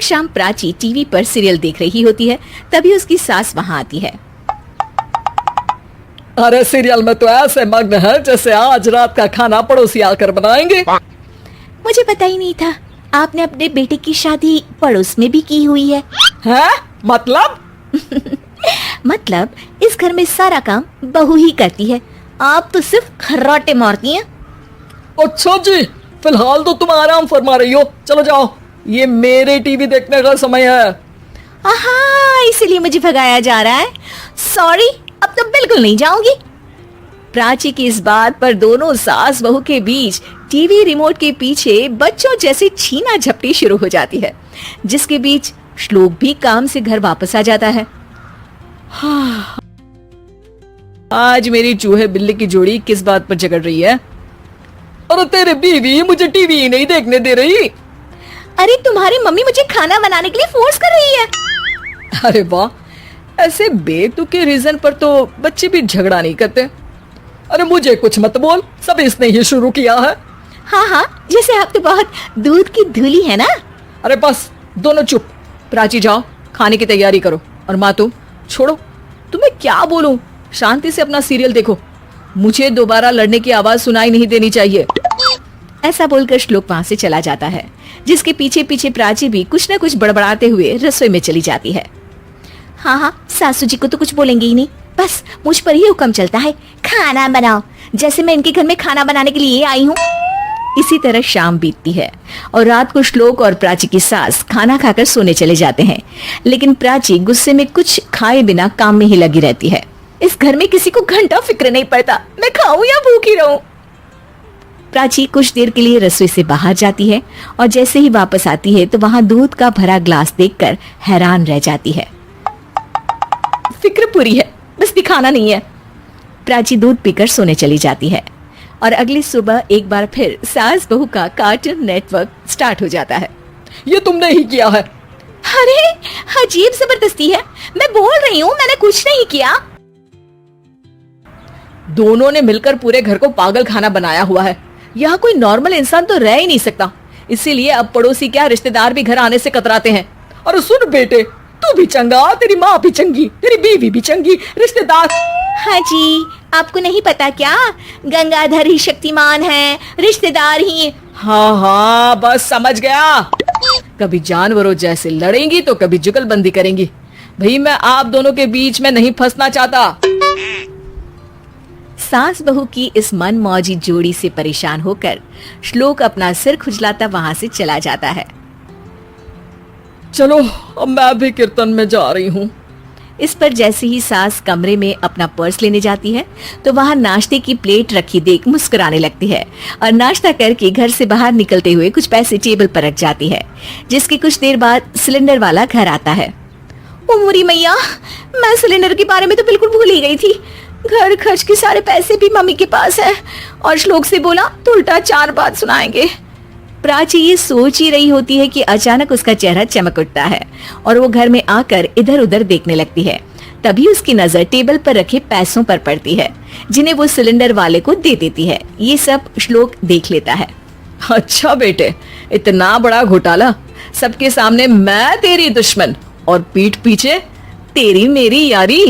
एक शाम प्राची टीवी पर सीरियल देख रही होती है, तभी उसकी सास वहाँ आती है। अरे सीरियल में तो ऐसे मग्न है जैसे आज रात का खाना पड़ोसी आकर बनाएंगे। मुझे पता ही नहीं था आपने अपने बेटे की शादी पड़ोस में भी की हुई है। हैं? मतलब? मतलब इस घर में सारा काम बहू ही करती है, आप तो सिर्फ खर्राटे मारती हैं। अच्छा जी, फिलहाल तो तुम आराम फरमा रही हो, चलो जाओ, ये मेरे टीवी देखने का समय है। आहा, इसीलिए मुझे भगाया जा रहा है। सॉरी, अब तो बिल्कुल नहीं जाऊंगी। प्राची की इस बात पर दोनों सास बहू के बीच टीवी रिमोट के पीछे बच्चों जैसे छीना झपटी शुरू हो जाती है, जिसके बीच श्लोक भी काम से घर वापस आ जाता है। आज मेरी चूहे बिल्ली की जोड़ी किस बात पर झगड़ रही है? अरे तेरे बीवी मुझे टीवी ही नहीं देखने दे रही। अरे तुम्हारी मम्मी मुझे खाना बनाने के लिए फोर्स कर रही है। अरे वाह, ऐसे बेतुके रीजन पर तो बच्चे भी झगड़ा नहीं करते। अरे मुझे कुछ मत बोल, सब इसने ही शुरू किया है। हाँ हाँ, जैसे आप तो बहुत दूध की धूली है ना। अरे बस दोनों चुप। प्राची जाओ, खाने की तैयारी करो। और माँ तुम छोड़ो, तुम्हें क्या बोलूं, शांति से अपना सीरियल देखो, मुझे दोबारा लड़ने की आवाज सुनाई नहीं देनी चाहिए। ऐसा बोलकर श्लोक वहां से चला जाता है, जिसके पीछे पीछे प्राची भी कुछ न कुछ बड़बड़ाते हुए रसोई में चली जाती है। हाँ हाँ, सासू जी को तो कुछ बोलेंगे ही नहीं, बस मुझ पर ही हुक्म चलता है, खाना बनाओ, जैसे मैं इनके घर में खाना बनाने के लिए आई हूँ। इसी तरह शाम बीतती है और रात को श्लोक और प्राची की सास खाना खाकर सोने चले जाते हैं, लेकिन प्राची गुस्से में कुछ खाए बिना काम में ही लगी रहती है। इस घर में किसी को घंटा फिक्र नहीं पड़ता, मैं खाऊं या भूखी रहूं। प्राची कुछ देर के लिए रसोई से बाहर जाती है और जैसे ही वापस आती है तो वहां दूध का भरा ग्लास देखकर हैरान रह जाती है। फिक्र पूरी है, बस दिखाना नहीं है। प्राची दूध पीकर सोने चली जाती है और अगली सुबह एक बार फिर सास बहू का कार्टून नेटवर्क स्टार्ट हो जाता है। ये तुमने ही किया है। अरे अजीब जबरदस्ती है, मैं बोल रही हूँ मैंने कुछ नहीं किया। दोनों ने मिलकर पूरे घर को पागल खाना बनाया हुआ है। यहाँ कोई नॉर्मल इंसान तो रह ही नहीं सकता, इसीलिए अब पड़ोसी क्या रिश्तेदार भी घर आने से कतराते हैं। और सुन बेटे, तू भी चंगा, तेरी माँ भी चंगी, तेरी बीवी भी चंगी, रिश्तेदार। हाँ जी, आपको नहीं पता क्या, गंगाधर ही शक्तिमान है, रिश्तेदार ही। हाँ हाँ, बस समझ गया। कभी जानवरों जैसे लड़ेंगी तो कभी जुगलबंदी करेंगी। भाई मैं आप दोनों के बीच में नहीं फंसना चाहता। सास बहू की इस मनमौजी जोड़ी से परेशान होकर श्लोक अपना सिर खुजलाता वहां से चला जाता है। चलो अब मैं भी कीर्तन में जा रही हूँ। इस पर जैसे ही सास कमरे में अपना पर्स लेने जाती है तो वहां नाश्ते की प्लेट रखी देख मुस्कुराने लगती है और नाश्ता करके घर से बाहर निकलते हुए कुछ पैसे टेबल पर रख जाती है, जिसके कुछ देर बाद सिलेंडर वाला घर आता है। ओ मुरी मैया, मैं सिलेंडर के बारे में तो बिल्कुल भूल ही गई थी। घर खर्च के सारे पैसे भी मम्मी के पास है और श्लोक से बोला तो उल्टा 4 बात सुनाएंगे। प्राची ये सोच ही रही होती है कि अचानक उसका चेहरा चमक उठता है और वो घर में आकर इधर उधर देखने लगती है। तभी उसकी नजर टेबल पर रखे पैसों पर पड़ती है, जिन्हें वो सिलेंडर वाले को दे देती है। ये सब श्लोक देख लेता है। अच्छा बेटे, इतना बड़ा घोटाला, सबके सामने मैं तेरी दुश्मन और पीठ पीछे तेरी मेरी यारी।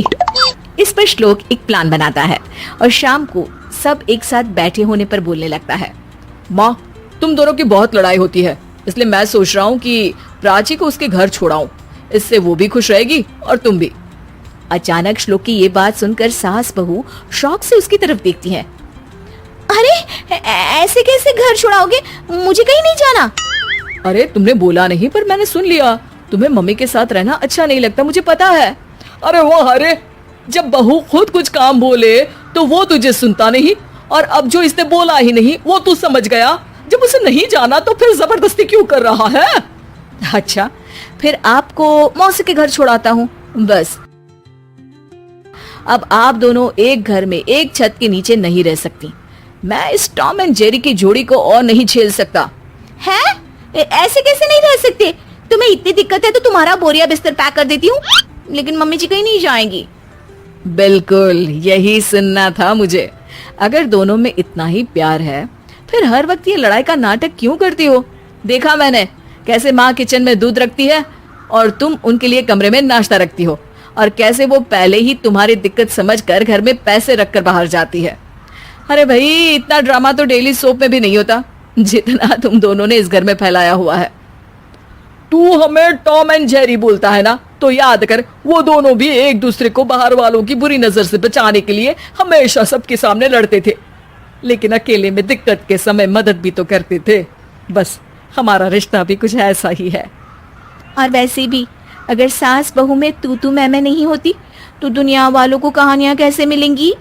इस पर श्लोक एक प्लान बनाता है और शाम को सब एक साथ बैठे होने पर बोलने लगता है। माँ, तुम दोनों की बहुत लड़ाई होती है, इसलिए मैं सोच रहा हूँ कि प्राची को उसके घर छोड़ाऊं, इससे वो भी खुश रहेगी और तुम भी। अचानक श्लोक की ये बात सुनकर सास बहू शौक से उसकी तरफ देखती है। अरे ऐसे कैसे घर छोड़ाओगे, मुझे कहीं नहीं जाना। अरे तुमने बोला नहीं पर मैंने सुन लिया, तुम्हें मम्मी के साथ रहना अच्छा नहीं लगता, मुझे पता है। अरे वाह, अरे जब बहू खुद कुछ काम बोले तो वो तुझे सुनता नहीं, और अब जो इसने बोला ही नहीं वो तू समझ गया। जब उसे नहीं जाना तो फिर जबरदस्ती क्यों कर रहा है? अच्छा, फिर आपको मौसी के घर छोड़ाता हूँ। बस अब आप दोनों एक घर में एक छत के नीचे नहीं रह सकती। मैं इस टॉम एंड जेरी की जोड़ी को और नहीं झेल सकता। है? ऐसे कैसे नहीं रह सकते? तुम्हें इतनी दिक्कत है तो तुम्हारा बोरिया बिस्तर पैक कर देती हूँ, लेकिन मम्मी जी कहीं नहीं जाएंगी। बिल्कुल यही सुनना था मुझे। अगर दोनों में इतना ही प्यार है फिर हर वक्त ये लड़ाई का नाटक क्यों करती हो? देखा मैंने कैसे माँ किचन में दूध रखती है और तुम उनके लिए कमरे में नाश्ता रखती हो, और कैसे वो पहले ही तुम्हारी दिक्कत समझकर घर में पैसे रखकर बाहर जाती है। अरे भाई, इतना ड्रामा तो डेली सोप में भी नहीं होता जितना तुम दोनों ने इस घर में फैलाया हुआ है। तू हमें टॉम एंड जेरी बोलता है ना, तो याद कर वो दोनों भी एक दूसरे को बाहर वालों की बुरी नजर से बचाने के लिए हमेशा सबके सामने लड़ते थे, लेकिन अकेले में दिक्कत के समय मदद भी तो करते थे। बस हमारा रिश्ता भी कुछ ऐसा ही है। और वैसे भी अगर सास बहू में तू मैं नहीं होती तो दुनिया वालों को कहानियां कैसे मिलेंगी?